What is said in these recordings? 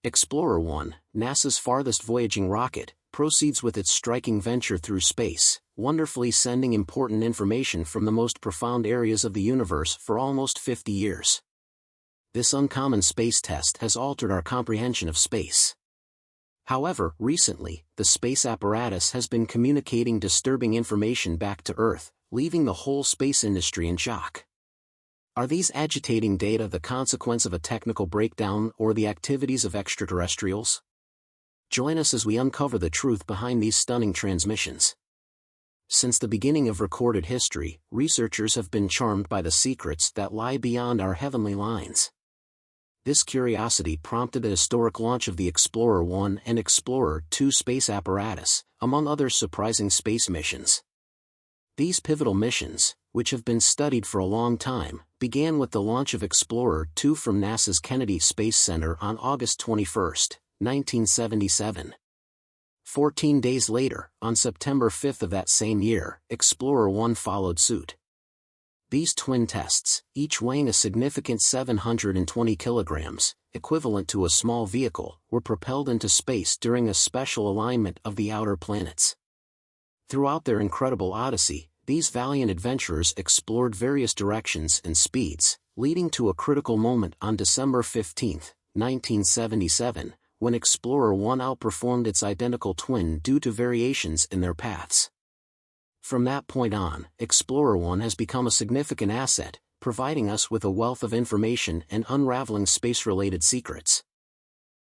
Explorer 1, NASA's farthest voyaging rocket, proceeds with its striking venture through space, wonderfully sending important information from the most profound areas of the universe for almost 50 years. This uncommon space test has altered our comprehension of space. However, recently, the space apparatus has been communicating disturbing information back to Earth, leaving the whole space industry in shock. Are these agitating data the consequence of a technical breakdown or the activities of extraterrestrials? Join us as we uncover the truth behind these stunning transmissions. Since the beginning of recorded history, researchers have been charmed by the secrets that lie beyond our heavenly lines. This curiosity prompted the historic launch of the Explorer 1 and Explorer 2 space apparatus, among other surprising space missions. These pivotal missions, which have been studied for a long time, began with the launch of Explorer 2 from NASA's Kennedy Space Center on August 21, 1977. 14 days later, on September 5 of that same year, Explorer 1 followed suit. These twin tests, each weighing a significant 720 kilograms, equivalent to a small vehicle, were propelled into space during a special alignment of the outer planets. Throughout their incredible odyssey, these valiant adventurers explored various directions and speeds, leading to a critical moment on December 15, 1977, when Explorer 1 outperformed its identical twin due to variations in their paths. From that point on, Explorer 1 has become a significant asset, providing us with a wealth of information and unraveling space-related secrets.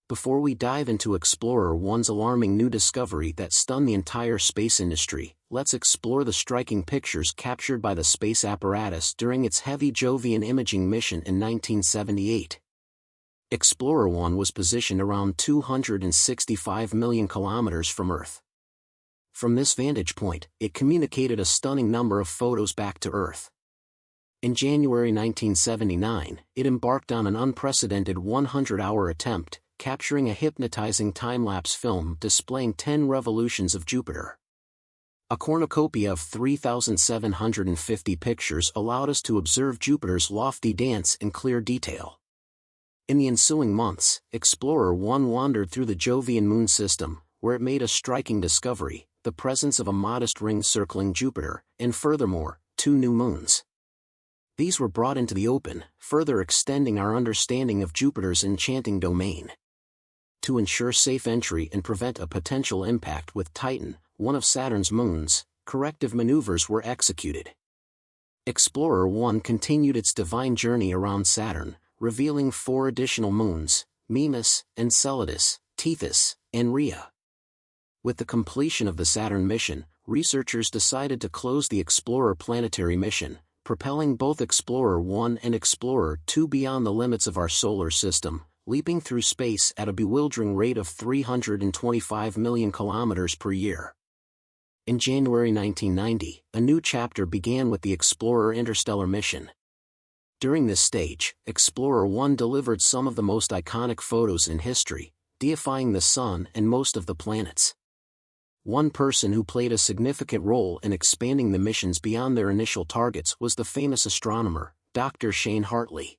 Before we dive into Explorer 1's alarming new discovery that stunned the entire space industry, let's explore the striking pictures captured by the space apparatus during its heavy Jovian imaging mission in 1978. Explorer 1 was positioned around 265 million kilometers from Earth. From this vantage point, it communicated a stunning number of photos back to Earth. In January 1979, it embarked on an unprecedented 100-hour attempt, capturing a hypnotizing time-lapse film displaying 10 revolutions of Jupiter. A cornucopia of 3,750 pictures allowed us to observe Jupiter's lofty dance in clear detail. In the ensuing months, Explorer 1 wandered through the Jovian moon system, where it made a striking discovery: the presence of a modest ring circling Jupiter, and furthermore, 2 new moons. These were brought into the open, further extending our understanding of Jupiter's enchanting domain. To ensure safe entry and prevent a potential impact with Titan, one of Saturn's moons, corrective maneuvers were executed. Explorer 1 continued its divine journey around Saturn, revealing 4 additional moons: Mimas, Enceladus, Tethys, and Rhea. With the completion of the Saturn mission, researchers decided to close the Explorer planetary mission, propelling both Explorer 1 and Explorer 2 beyond the limits of our solar system, leaping through space at a bewildering rate of 325 million kilometers per year. In January 1990, a new chapter began with the Explorer interstellar mission. During this stage, Explorer 1 delivered some of the most iconic photos in history, deifying the Sun and most of the planets. One person who played a significant role in expanding the missions beyond their initial targets was the famous astronomer, Dr. Shane Hartley.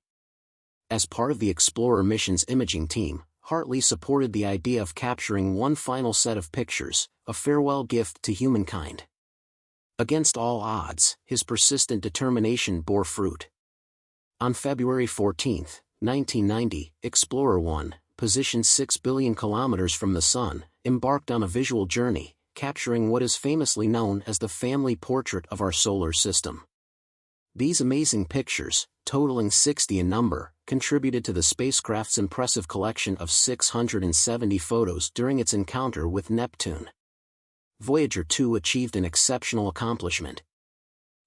As part of the Explorer mission's imaging team, Hartley supported the idea of capturing one final set of pictures, a farewell gift to humankind. Against all odds, his persistent determination bore fruit. On February 14, 1990, Explorer 1, positioned 6 billion kilometers from the Sun, embarked on a visual journey, capturing what is famously known as the family portrait of our solar system. These amazing pictures, totaling 60 in number, contributed to the spacecraft's impressive collection of 670 photos during its encounter with Neptune. Voyager 2 achieved an exceptional accomplishment.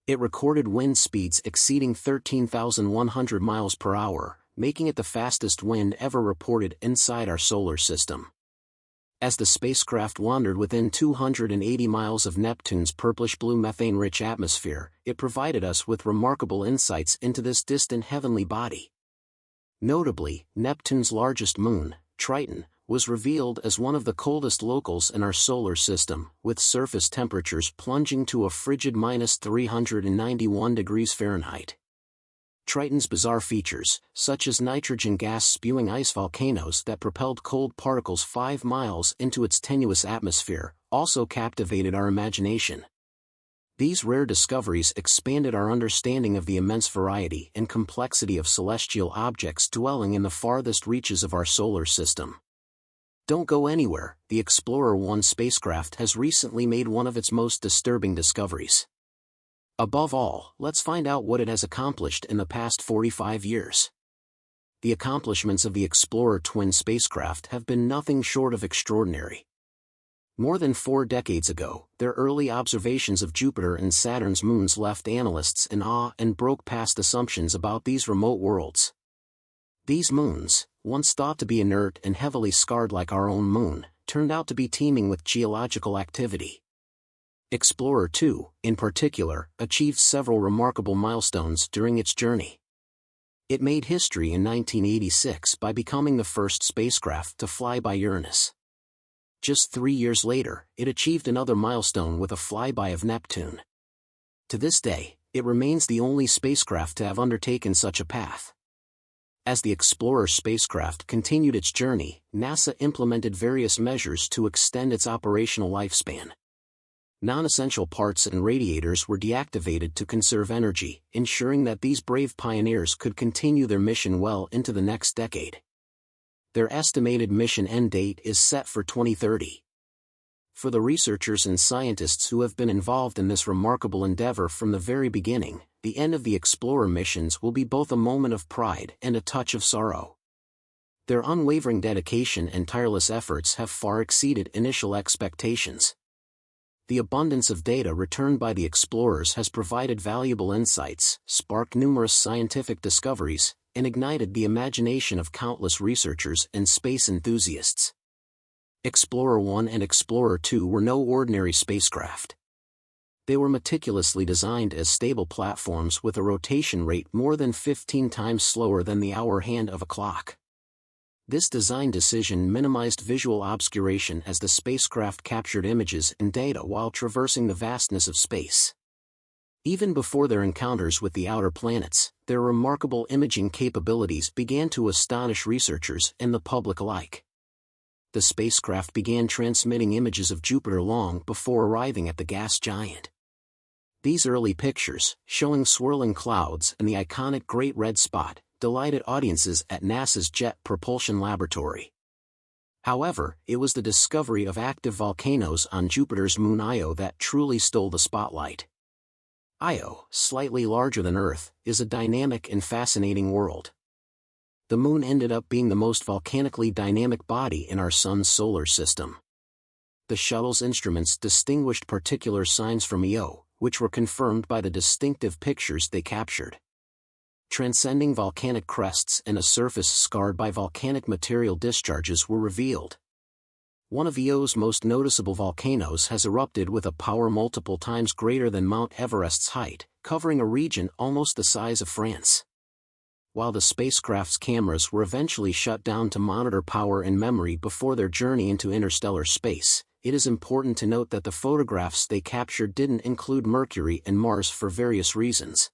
It recorded wind speeds exceeding 13,100 miles per hour, making it the fastest wind ever reported inside our solar system. As the spacecraft wandered within 280 miles of Neptune's purplish-blue methane-rich atmosphere, it provided us with remarkable insights into this distant heavenly body. Notably, Neptune's largest moon, Triton, was revealed as one of the coldest locales in our solar system, with surface temperatures plunging to a frigid -391 degrees Fahrenheit. Triton's bizarre features, such as nitrogen gas-spewing ice volcanoes that propelled cold particles 5 miles into its tenuous atmosphere, also captivated our imagination. These rare discoveries expanded our understanding of the immense variety and complexity of celestial objects dwelling in the farthest reaches of our solar system. Don't go anywhere, the Explorer 1 spacecraft has recently made one of its most disturbing discoveries. Above all, let's find out what it has accomplished in the past 45 years. The accomplishments of the Explorer twin spacecraft have been nothing short of extraordinary. More than 4 decades ago, their early observations of Jupiter and Saturn's moons left analysts in awe and broke past assumptions about these remote worlds. These moons, once thought to be inert and heavily scarred like our own moon, turned out to be teeming with geological activity. Explorer 2, in particular, achieved several remarkable milestones during its journey. It made history in 1986 by becoming the first spacecraft to fly by Uranus. Just 3 years later, it achieved another milestone with a flyby of Neptune. To this day, it remains the only spacecraft to have undertaken such a path. As the Explorer spacecraft continued its journey, NASA implemented various measures to extend its operational lifespan. Non-essential parts and radiators were deactivated to conserve energy, ensuring that these brave pioneers could continue their mission well into the next decade. Their estimated mission end date is set for 2030. For the researchers and scientists who have been involved in this remarkable endeavor from the very beginning, the end of the Explorer missions will be both a moment of pride and a touch of sorrow. Their unwavering dedication and tireless efforts have far exceeded initial expectations. The abundance of data returned by the explorers has provided valuable insights, sparked numerous scientific discoveries, and ignited the imagination of countless researchers and space enthusiasts. Explorer 1 and Explorer 2 were no ordinary spacecraft. They were meticulously designed as stable platforms with a rotation rate more than 15 times slower than the hour hand of a clock. This design decision minimized visual obscuration as the spacecraft captured images and data while traversing the vastness of space. Even before their encounters with the outer planets, their remarkable imaging capabilities began to astonish researchers and the public alike. The spacecraft began transmitting images of Jupiter long before arriving at the gas giant. These early pictures, showing swirling clouds and the iconic Great Red Spot, delighted audiences at NASA's Jet Propulsion Laboratory. However, it was the discovery of active volcanoes on Jupiter's moon Io that truly stole the spotlight. Io, slightly larger than Earth, is a dynamic and fascinating world. The moon ended up being the most volcanically dynamic body in our Sun's solar system. The shuttle's instruments distinguished particular signs from Io, which were confirmed by the distinctive pictures they captured. Transcending volcanic crests and a surface scarred by volcanic material discharges were revealed. One of Io's most noticeable volcanoes has erupted with a power multiple times greater than Mount Everest's height, covering a region almost the size of France. While the spacecraft's cameras were eventually shut down to monitor power and memory before their journey into interstellar space, it is important to note that the photographs they captured didn't include Mercury and Mars for various reasons.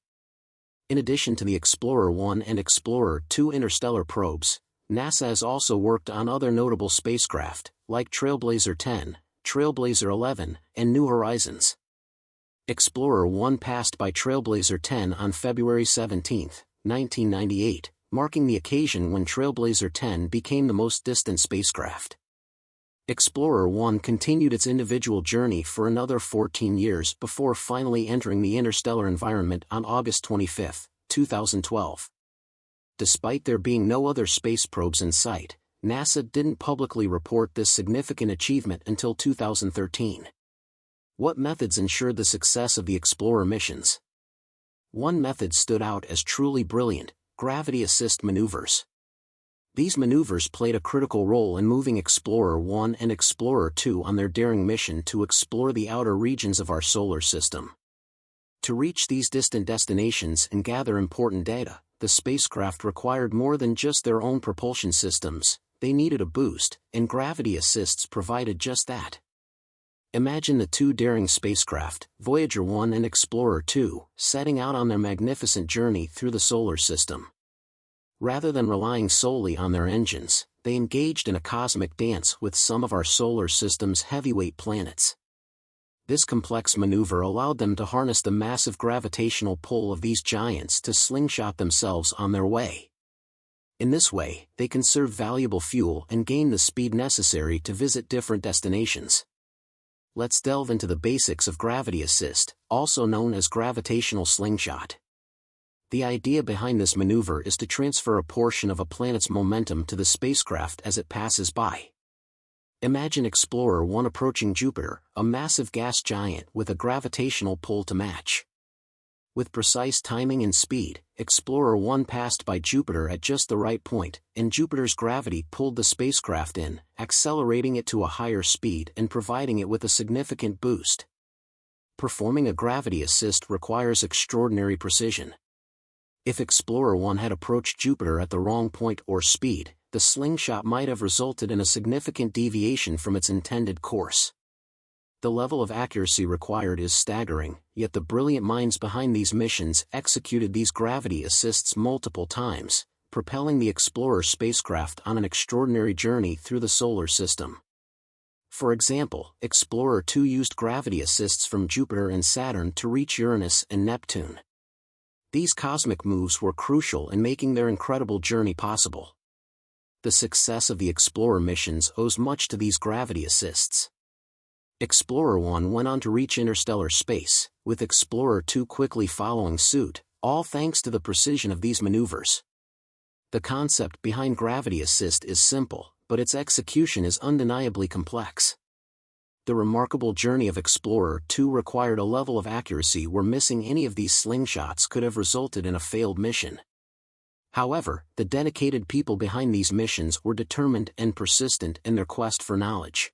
In addition to the Explorer 1 and Explorer 2 interstellar probes, NASA has also worked on other notable spacecraft, like Trailblazer 10, Trailblazer 11, and New Horizons. Explorer 1 passed by Trailblazer 10 on February 17, 1998, marking the occasion when Trailblazer 10 became the most distant spacecraft. Explorer 1 continued its individual journey for another 14 years before finally entering the interstellar environment on August 25, 2012. Despite there being no other space probes in sight, NASA didn't publicly report this significant achievement until 2013. What methods ensured the success of the Explorer missions? One method stood out as truly brilliant: gravity assist maneuvers. These maneuvers played a critical role in moving Explorer 1 and Explorer 2 on their daring mission to explore the outer regions of our solar system. To reach these distant destinations and gather important data, the spacecraft required more than just their own propulsion systems. They needed a boost, and gravity assists provided just that. Imagine the two daring spacecraft, Voyager 1 and Explorer 2, setting out on their magnificent journey through the solar system. Rather than relying solely on their engines, they engaged in a cosmic dance with some of our solar system's heavyweight planets. This complex maneuver allowed them to harness the massive gravitational pull of these giants to slingshot themselves on their way. In this way, they conserve valuable fuel and gain the speed necessary to visit different destinations. Let's delve into the basics of gravity assist, also known as gravitational slingshot. The idea behind this maneuver is to transfer a portion of a planet's momentum to the spacecraft as it passes by. Imagine Explorer 1 approaching Jupiter, a massive gas giant with a gravitational pull to match. With precise timing and speed, Explorer 1 passed by Jupiter at just the right point, and Jupiter's gravity pulled the spacecraft in, accelerating it to a higher speed and providing it with a significant boost. Performing a gravity assist requires extraordinary precision. If Explorer 1 had approached Jupiter at the wrong point or speed, the slingshot might have resulted in a significant deviation from its intended course. The level of accuracy required is staggering, yet the brilliant minds behind these missions executed these gravity assists multiple times, propelling the Explorer spacecraft on an extraordinary journey through the solar system. For example, Explorer 2 used gravity assists from Jupiter and Saturn to reach Uranus and Neptune. These cosmic moves were crucial in making their incredible journey possible. The success of the Explorer missions owes much to these gravity assists. Explorer 1 went on to reach interstellar space, with Explorer 2 quickly following suit, all thanks to the precision of these maneuvers. The concept behind gravity assist is simple, but its execution is undeniably complex. The remarkable journey of Explorer 2 required a level of accuracy where missing any of these slingshots could have resulted in a failed mission. However, the dedicated people behind these missions were determined and persistent in their quest for knowledge.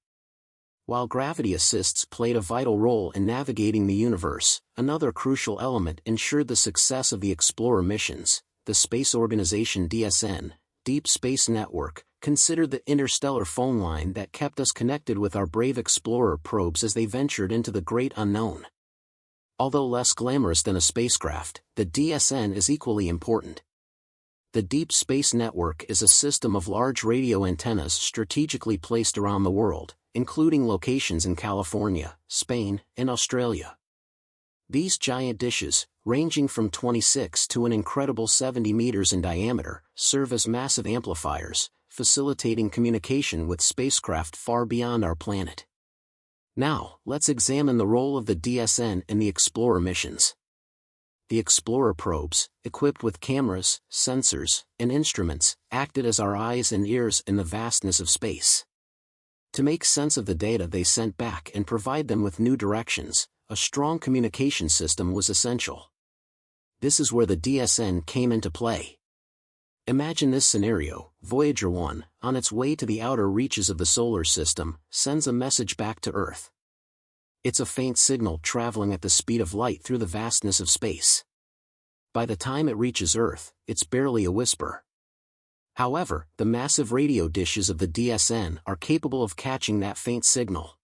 While gravity assists played a vital role in navigating the universe, another crucial element ensured the success of the Explorer missions. The space organization DSN, Deep Space Network, considered the interstellar phone line that kept us connected with our brave Explorer probes as they ventured into the great unknown. Although less glamorous than a spacecraft, the DSN is equally important. The Deep Space Network is a system of large radio antennas strategically placed around the world, including locations in California, Spain, and Australia. These giant dishes, ranging from 26 to an incredible 70 meters in diameter, serve as massive amplifiers, facilitating communication with spacecraft far beyond our planet. Now, let's examine the role of the DSN in the Explorer missions. The Explorer probes, equipped with cameras, sensors, and instruments, acted as our eyes and ears in the vastness of space. To make sense of the data they sent back and provide them with new directions, a strong communication system was essential. This is where the DSN came into play. Imagine this scenario: Voyager 1, on its way to the outer reaches of the solar system, sends a message back to Earth. It's a faint signal traveling at the speed of light through the vastness of space. By the time it reaches Earth, it's barely a whisper. However, the massive radio dishes of the DSN are capable of catching that faint signal.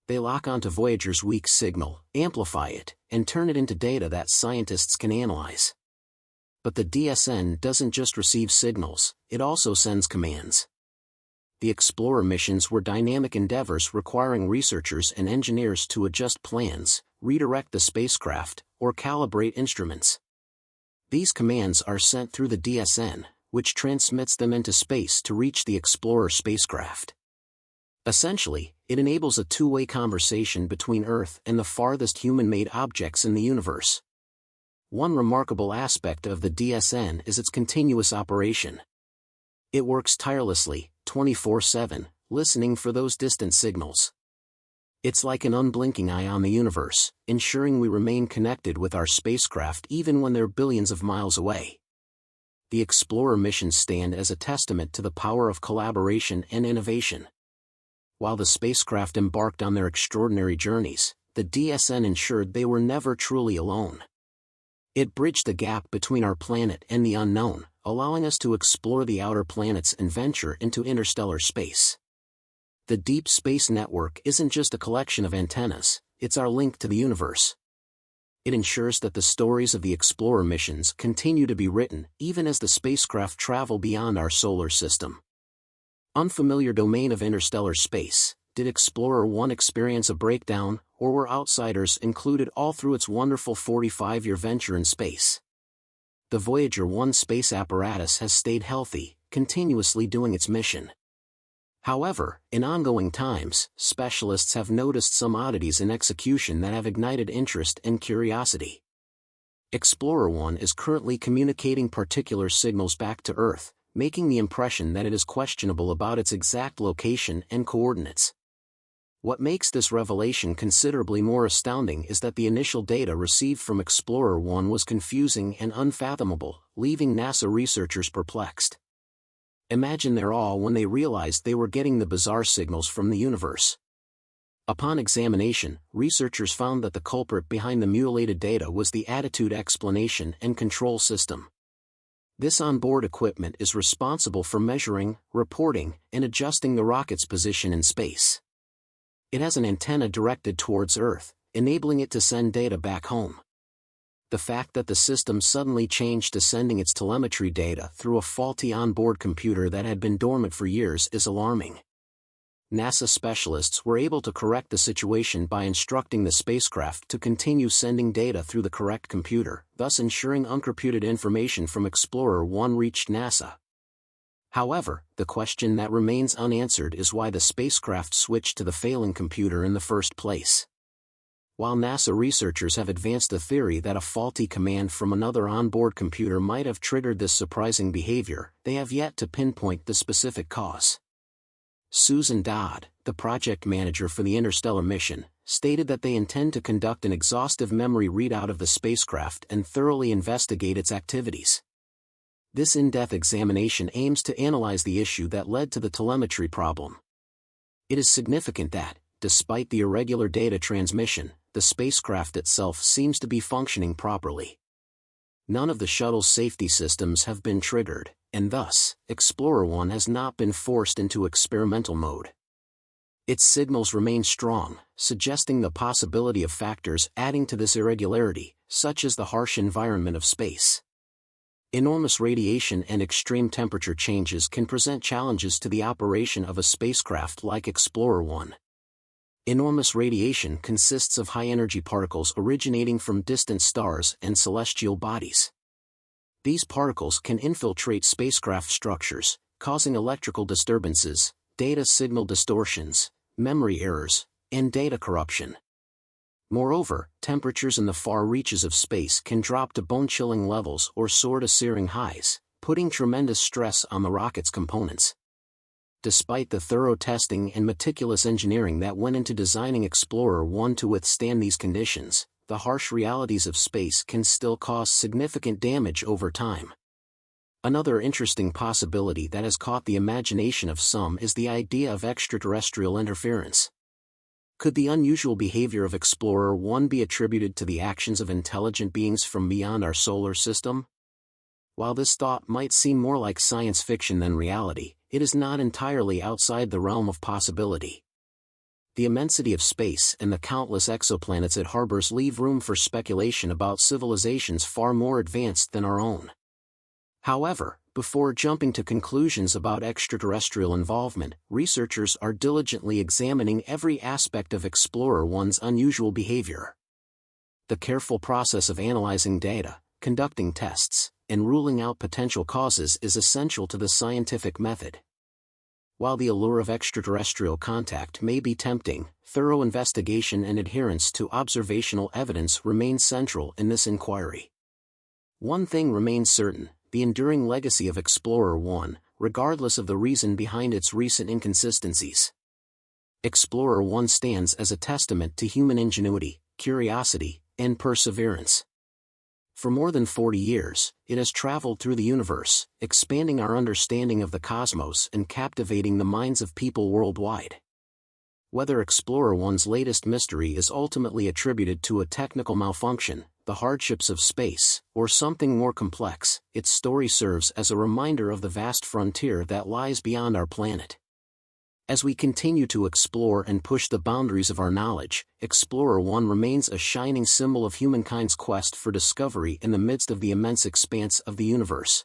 They lock onto Voyager's weak signal, amplify it, and turn it into data that scientists can analyze. But the DSN doesn't just receive signals, it also sends commands. The Explorer missions were dynamic endeavors requiring researchers and engineers to adjust plans, redirect the spacecraft, or calibrate instruments. These commands are sent through the DSN, which transmits them into space to reach the Explorer spacecraft. Essentially, it enables a two-way conversation between Earth and the farthest human-made objects in the universe. One remarkable aspect of the DSN is its continuous operation. It works tirelessly, 24/7, listening for those distant signals. It's like an unblinking eye on the universe, ensuring we remain connected with our spacecraft even when they're billions of miles away. The Explorer missions stand as a testament to the power of collaboration and innovation. While the spacecraft embarked on their extraordinary journeys, the DSN ensured they were never truly alone. It bridged the gap between our planet and the unknown, allowing us to explore the outer planets and venture into interstellar space. The Deep Space Network isn't just a collection of antennas, it's our link to the universe. It ensures that the stories of the Explorer missions continue to be written even as the spacecraft travel beyond our solar system. Unfamiliar domain of interstellar space. Did Explorer 1 experience a breakdown, or were outsiders included all through its wonderful 45-year venture in space? The Voyager 1 space apparatus has stayed healthy, continuously doing its mission. However, in ongoing times, specialists have noticed some oddities in execution that have ignited interest and curiosity. Explorer 1 is currently communicating particular signals back to Earth, making the impression that it is questionable about its exact location and coordinates. What makes this revelation considerably more astounding is that the initial data received from Explorer 1 was confusing and unfathomable, leaving NASA researchers perplexed. Imagine their awe when they realized they were getting the bizarre signals from the universe. Upon examination, researchers found that the culprit behind the mutilated data was the Attitude Explanation and Control System. This onboard equipment is responsible for measuring, reporting, and adjusting the rocket's position in space. It has an antenna directed towards Earth, enabling it to send data back home. The fact that the system suddenly changed to sending its telemetry data through a faulty onboard computer that had been dormant for years is alarming. NASA specialists were able to correct the situation by instructing the spacecraft to continue sending data through the correct computer, thus ensuring uncomputed information from Explorer 1 reached NASA. However, the question that remains unanswered is why the spacecraft switched to the failing computer in the first place. While NASA researchers have advanced the theory that a faulty command from another onboard computer might have triggered this surprising behavior, they have yet to pinpoint the specific cause. Susan Dodd, the project manager for the interstellar mission, stated that they intend to conduct an exhaustive memory readout of the spacecraft and thoroughly investigate its activities. This in-depth examination aims to analyze the issue that led to the telemetry problem. It is significant that, despite the irregular data transmission, the spacecraft itself seems to be functioning properly. None of the shuttle's safety systems have been triggered, and thus, Explorer 1 has not been forced into experimental mode. Its signals remain strong, suggesting the possibility of factors adding to this irregularity, such as the harsh environment of space. Enormous radiation and extreme temperature changes can present challenges to the operation of a spacecraft like Explorer 1. Enormous radiation consists of high-energy particles originating from distant stars and celestial bodies. These particles can infiltrate spacecraft structures, causing electrical disturbances, data signal distortions, memory errors, and data corruption. Moreover, temperatures in the far reaches of space can drop to bone-chilling levels or soar to searing highs, putting tremendous stress on the rocket's components. Despite the thorough testing and meticulous engineering that went into designing Explorer 1 to withstand these conditions, the harsh realities of space can still cause significant damage over time. Another interesting possibility that has caught the imagination of some is the idea of extraterrestrial interference. Could the unusual behavior of Explorer 1 be attributed to the actions of intelligent beings from beyond our solar system? While this thought might seem more like science fiction than reality, it is not entirely outside the realm of possibility. The immensity of space and the countless exoplanets it harbors leave room for speculation about civilizations far more advanced than our own. However, before jumping to conclusions about extraterrestrial involvement, researchers are diligently examining every aspect of Explorer 1's unusual behavior. The careful process of analyzing data, conducting tests, and ruling out potential causes is essential to the scientific method. While the allure of extraterrestrial contact may be tempting, thorough investigation and adherence to observational evidence remain central in this inquiry. One thing remains certain: the enduring legacy of Explorer 1, regardless of the reason behind its recent inconsistencies. Explorer 1 stands as a testament to human ingenuity, curiosity, and perseverance. For more than 40 years, it has traveled through the universe, expanding our understanding of the cosmos and captivating the minds of people worldwide. Whether Explorer 1's latest mystery is ultimately attributed to a technical malfunction, the hardships of space, or something more complex, its story serves as a reminder of the vast frontier that lies beyond our planet. As we continue to explore and push the boundaries of our knowledge, Explorer 1 remains a shining symbol of humankind's quest for discovery in the midst of the immense expanse of the universe.